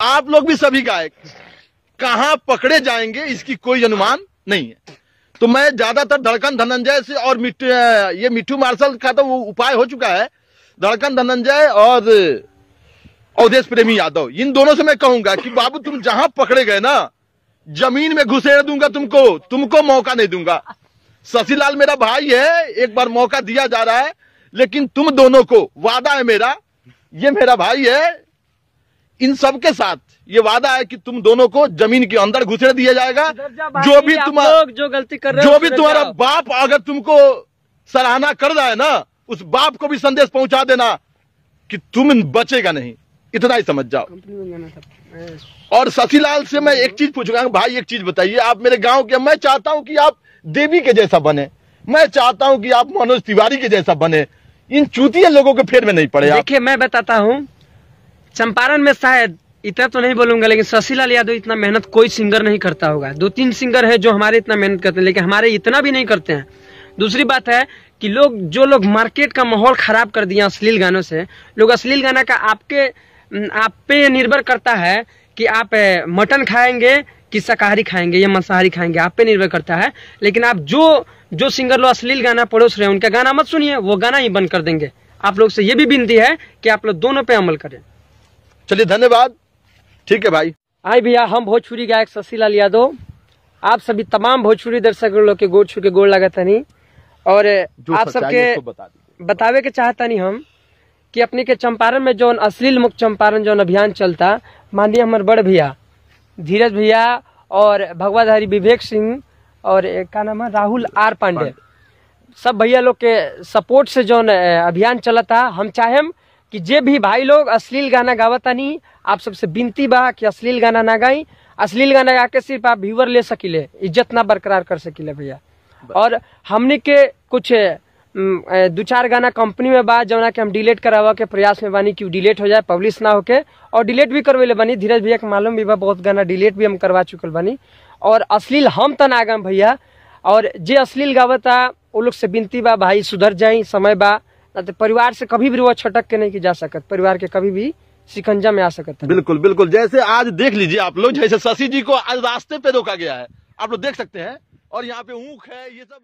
आप लोग भी सभी गायक कहां पकड़े जाएंगे इसकी कोई अनुमान नहीं है। तो मैं ज्यादातर धड़कन धनंजय से और ये मिट्टू मार्शल का तो वो उपाय हो चुका है, धड़कन धनंजय और अवधेश प्रेमी यादव, इन दोनों से मैं कहूंगा कि बाबू तुम जहां पकड़े गए ना, जमीन में घुसेड़ दूंगा तुमको मौका नहीं दूंगा। शशिलाल मेरा भाई है, एक बार मौका दिया जा रहा है, लेकिन तुम दोनों को वादा है मेरा, ये मेरा भाई है, इन सबके साथ ये वादा है कि तुम दोनों को जमीन के अंदर घुसेड़ दिया जाएगा। जो भी तुम्हारा बाप अगर तुमको सराहना कर रहा है ना, उस बाप को भी संदेश पहुंचा देना कि तुम बचेगा नहीं, इतना ही समझ जाओ। और शशिलाल से मैं एक चीज पूछूंगा, भाई एक चीज बताइए, आप मेरे गांव के, मैं चाहता हूं कि आप देवी के जैसा बने, मैं चाहता हूं कि आप मनोज तिवारी के जैसा बने, इन चूतिया लोगों के फेर में नहीं पड़े। देखिए मैं बताता हूँ, चंपारण में शायद इतना तो नहीं बोलूंगा, लेकिन शशिलाल यादव इतना मेहनत कोई सिंगर नहीं करता होगा। 2-3 सिंगर है जो हमारे इतना मेहनत करते हैं, लेकिन हमारे इतना भी नहीं करते हैं। दूसरी बात है कि जो लोग मार्केट का माहौल खराब कर दिया अश्लील गानों से, लोग अश्लील गाना का आप पे निर्भर करता है कि आप मटन खाएंगे कि शाकाहारी खाएंगे या मांसाहारी खाएंगे, आप पे निर्भर करता है। लेकिन आप जो सिंगर लोग अश्लील गाना परोस रहे हैं उनका गाना मत सुनिए, वो गाना ही बंद कर देंगे। आप लोग से ये भी विनती है कि आप लोग दोनों पे अमल करें। चलिए धन्यवाद, ठीक है भाई। आई भैया, हम भोजपुरी गायक शशिलाल यादव आप सभी तमाम भोजपुरी दर्शक लोग के गोड़ छू के गोड़ लागता नहीं, और आप सबके बतावे के चाहता नहीं हम कि अपने के चंपारण में जो अश्लील मुक्त चंपारण जो अभियान चलता, माननीय हमारे बड़ भैया धीरज भैया और भगवाधारी विवेक सिंह और क्या नाम है राहुल आर पांडे, सब भैया लोग के सपोर्ट से जो अभियान चलता, हम चाहेम कि जे भी भाई लोग अश्लील गाना गावता नहीं, आप सबसे विनती बा कि अश्लील गाना ना गाई। अश्लील गाना गा के सिर्फ आप व्यूअर ले सकिले, इज्जत ना बरकरार कर सकिले भैया। और हमने के कुछ 2-4 गाना कंपनी में बा जौना के हम डिलीट करावा के प्रयास में बानी कि डिलीट हो जाए, पब्लिश ना होके, और डिलीट भी करवेले बानी। धीरज भैया के मालूम भी बा, बहुत गाना डिलीट भी हम करवा चुकल बानी। और अश्लील हम त ना गाम भैया, और जे अश्लील गावता वो लोग से विनती बा भाई सुधर जाई, समय बा, ना तो परिवार से कभी भी वो छटक के नहीं की जा सकत, परिवार के कभी भी शिकंजा में आ सकता है। बिल्कुल बिल्कुल, जैसे आज देख लीजिए आप लोग, जैसे शशि जी को आज रास्ते पे रोका गया है, आप लोग देख सकते हैं, और यहाँ पे ऊख है, ये सब